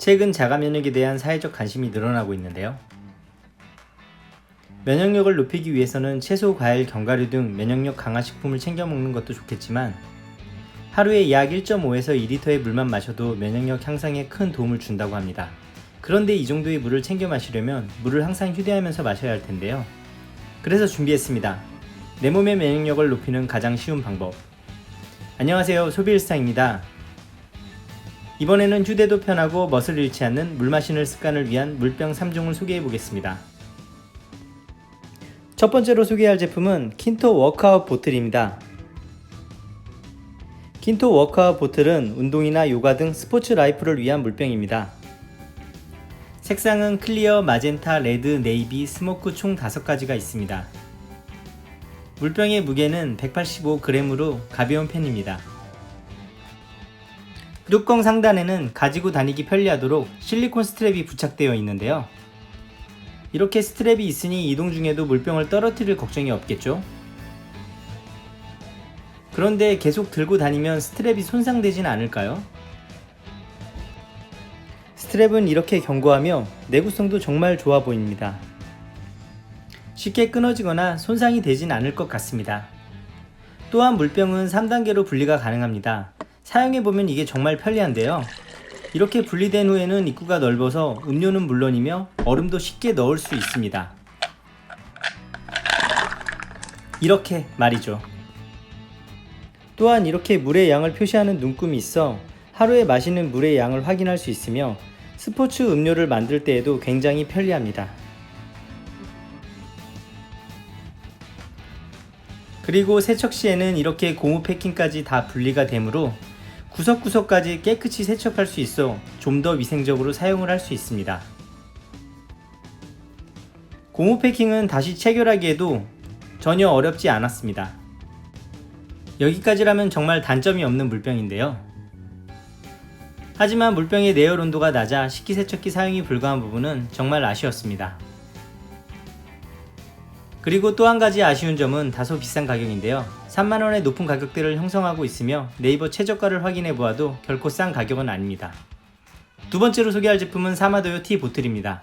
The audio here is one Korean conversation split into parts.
최근 자가 면역에 대한 사회적 관심이 늘어나고 있는데요. 면역력을 높이기 위해서는 채소, 과일, 견과류 등 면역력 강화 식품을 챙겨 먹는 것도 좋겠지만 하루에 약 1.5에서 2리터의 물만 마셔도 면역력 향상에 큰 도움을 준다고 합니다. 그런데 이 정도의 물을 챙겨 마시려면 물을 항상 휴대하면서 마셔야 할 텐데요. 그래서 준비했습니다. 내 몸의 면역력을 높이는 가장 쉬운 방법. 안녕하세요, 소비일상입니다. 이번에는 휴대도 편하고 멋을 잃지 않는 물 마시는 습관을 위한 물병 3종을 소개해 보겠습니다. 첫 번째로 소개할 제품은 킨토 워크아웃 보틀입니다. 킨토 워크아웃 보틀은 운동이나 요가 등 스포츠 라이프를 위한 물병입니다. 색상은 클리어, 마젠타, 레드, 네이비, 스모크 총 5가지가 있습니다. 물병의 무게는 185g으로 가벼운 편입니다. 뚜껑 상단에는 가지고 다니기 편리하도록 실리콘 스트랩이 부착되어 있는데요. 이렇게 스트랩이 있으니 이동 중에도 물병을 떨어뜨릴 걱정이 없겠죠? 그런데 계속 들고 다니면 스트랩이 손상되진 않을까요? 스트랩은 이렇게 견고하며 내구성도 정말 좋아 보입니다. 쉽게 끊어지거나 손상이 되진 않을 것 같습니다. 또한 물병은 3단계로 분리가 가능합니다. 사용해보면 이게 정말 편리한데요. 이렇게 분리된 후에는 입구가 넓어서 음료는 물론이며 얼음도 쉽게 넣을 수 있습니다. 이렇게 말이죠. 또한 이렇게 물의 양을 표시하는 눈금이 있어 하루에 마시는 물의 양을 확인할 수 있으며 스포츠 음료를 만들 때에도 굉장히 편리합니다. 그리고 세척 시에는 이렇게 고무 패킹까지 다 분리가 되므로 구석구석까지 깨끗이 세척할 수 있어 좀 더 위생적으로 사용을 할 수 있습니다. 고무 패킹은 다시 체결하기에도 전혀 어렵지 않았습니다. 여기까지라면 정말 단점이 없는 물병인데요. 하지만 물병의 내열 온도가 낮아 식기세척기 사용이 불가한 부분은 정말 아쉬웠습니다. 그리고 또 한 가지 아쉬운 점은 다소 비싼 가격인데요. 3만원의 높은 가격대를 형성하고 있으며 네이버 최저가를 확인해 보아도 결코 싼 가격은 아닙니다. 두 번째로 소개할 제품은 사마도요 티 보틀입니다.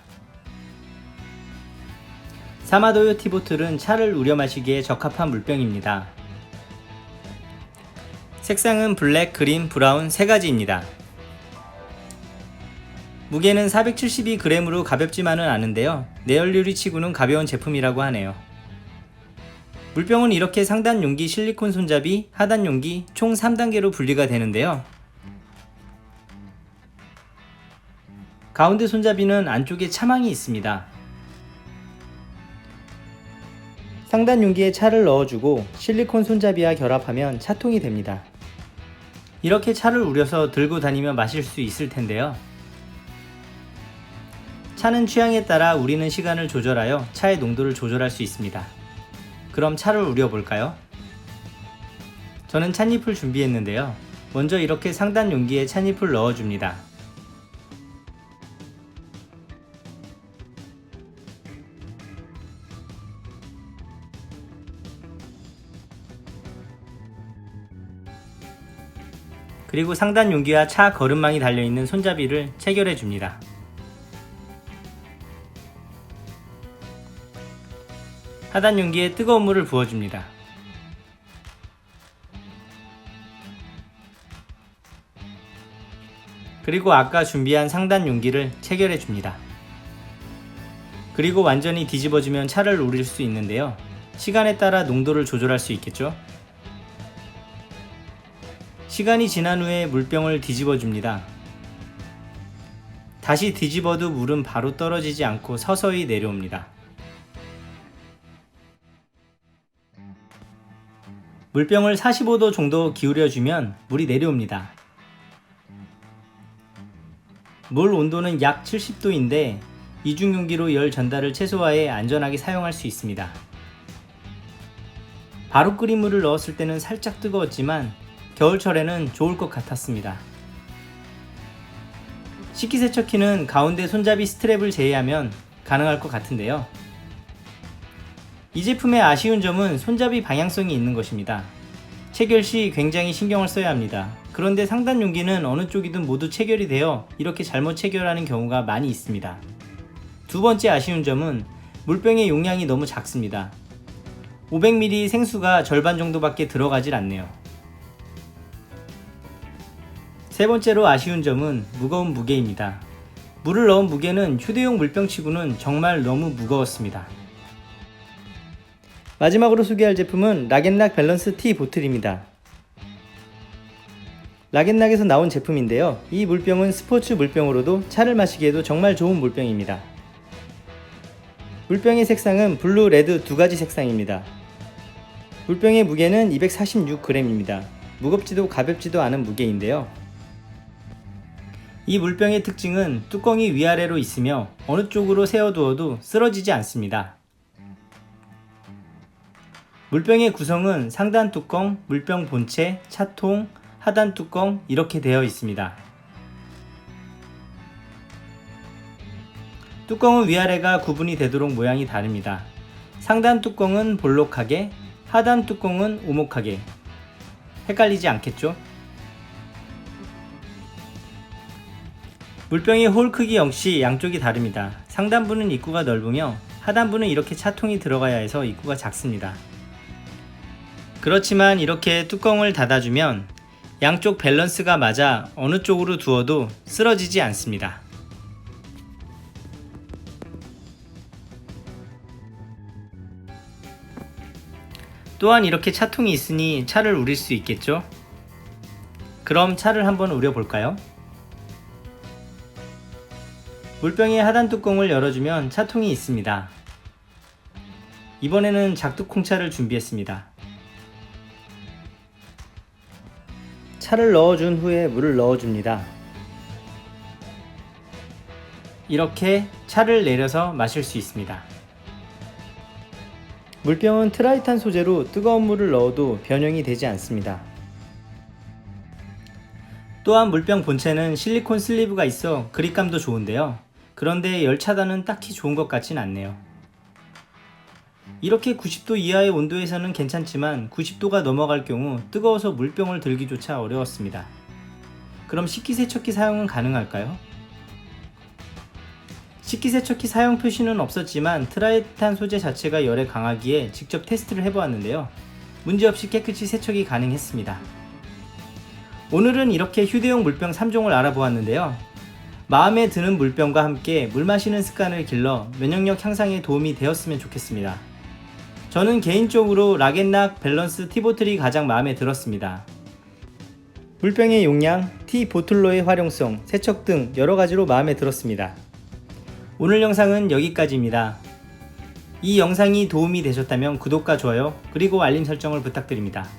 사마도요 티 보틀은 차를 우려 마시기에 적합한 물병입니다. 색상은 블랙, 그린, 브라운 3가지입니다. 무게는 472g으로 가볍지만은 않은데요. 내열률이 치고는 가벼운 제품이라고 하네요. 물병은 이렇게 상단 용기 실리콘 손잡이, 하단 용기 총 3단계로 분리가 되는데요. 가운데 손잡이는 안쪽에 차망이 있습니다. 상단 용기에 차를 넣어주고 실리콘 손잡이와 결합하면 차통이 됩니다. 이렇게 차를 우려서 들고 다니며 마실 수 있을 텐데요. 차는 취향에 따라 우리는 시간을 조절하여 차의 농도를 조절할 수 있습니다. 그럼 차를 우려볼까요? 저는 찻잎을 준비했는데요. 먼저 이렇게 상단 용기에 찻잎을 넣어줍니다. 그리고 상단 용기와 차 거름망이 달려있는 손잡이를 체결해 줍니다. 하단 용기에 뜨거운 물을 부어줍니다. 그리고 아까 준비한 상단 용기를 체결해 줍니다. 그리고 완전히 뒤집어주면 차를 우릴 수 있는데요. 시간에 따라 농도를 조절할 수 있겠죠? 시간이 지난 후에 물병을 뒤집어 줍니다. 다시 뒤집어도 물은 바로 떨어지지 않고 서서히 내려옵니다. 물병을 45도 정도 기울여주면 물이 내려옵니다. 물 온도는 약 70도인데 이중 용기로 열 전달을 최소화해 안전하게 사용할 수 있습니다. 바로 끓인 물을 넣었을 때는 살짝 뜨거웠지만 겨울철에는 좋을 것 같았습니다. 식기세척기는 가운데 손잡이 스트랩을 제외하면 가능할 것 같은데요. 이 제품의 아쉬운 점은 손잡이 방향성이 있는 것입니다. 체결 시 굉장히 신경을 써야 합니다. 그런데 상단 용기는 어느 쪽이든 모두 체결이 되어 이렇게 잘못 체결하는 경우가 많이 있습니다. 두 번째 아쉬운 점은 물병의 용량이 너무 작습니다. 500ml 생수가 절반 정도밖에 들어가질 않네요. 세 번째로 아쉬운 점은 무거운 무게입니다. 물을 넣은 무게는 휴대용 물병치고는 정말 너무 무거웠습니다. 마지막으로 소개할 제품은 락앤락 밸런스 티 보틀입니다. 락앤락에서 나온 제품인데요. 이 물병은 스포츠 물병으로도 차를 마시기에도 정말 좋은 물병입니다. 물병의 색상은 블루, 레드 두 가지 색상입니다. 물병의 무게는 246g입니다. 무겁지도 가볍지도 않은 무게인데요. 이 물병의 특징은 뚜껑이 위아래로 있으며 어느 쪽으로 세워두어도 쓰러지지 않습니다. 물병의 구성은 상단 뚜껑, 물병 본체, 차통, 하단 뚜껑 이렇게 되어 있습니다. 뚜껑은 위아래가 구분이 되도록 모양이 다릅니다. 상단 뚜껑은 볼록하게, 하단 뚜껑은 오목하게. 헷갈리지 않겠죠? 물병의 홀 크기 역시 양쪽이 다릅니다. 상단부는 입구가 넓으며 하단부는 이렇게 차통이 들어가야 해서 입구가 작습니다. 그렇지만 이렇게 뚜껑을 닫아주면 양쪽 밸런스가 맞아 어느 쪽으로 두어도 쓰러지지 않습니다. 또한 이렇게 차통이 있으니 차를 우릴 수 있겠죠? 그럼 차를 한번 우려볼까요? 물병의 하단 뚜껑을 열어주면 차통이 있습니다. 이번에는 작두콩차를 준비했습니다. 차를 넣어준 후에 물을 넣어줍니다. 이렇게 차를 내려서 마실 수 있습니다. 물병은 트라이탄 소재로 뜨거운 물을 넣어도 변형이 되지 않습니다. 또한 물병 본체는 실리콘 슬리브가 있어 그립감도 좋은데요. 그런데 열 차단은 딱히 좋은 것 같진 않네요. 이렇게 90도 이하의 온도에서는 괜찮지만 90도가 넘어갈 경우 뜨거워서 물병을 들기조차 어려웠습니다. 그럼 식기세척기 사용은 가능할까요? 식기세척기 사용 표시는 없었지만 트라이탄 소재 자체가 열에 강하기에 직접 테스트를 해보았는데요. 문제없이 깨끗이 세척이 가능했습니다. 오늘은 이렇게 휴대용 물병 3종을 알아보았는데요. 마음에 드는 물병과 함께 물 마시는 습관을 길러 면역력 향상에 도움이 되었으면 좋겠습니다. 저는 개인적으로 락앤락 밸런스 티보틀이 가장 마음에 들었습니다. 물병의 용량, 티보틀로의 활용성, 세척 등 여러가지로 마음에 들었습니다. 오늘 영상은 여기까지입니다. 이 영상이 도움이 되셨다면 구독과 좋아요 그리고 알림 설정을 부탁드립니다.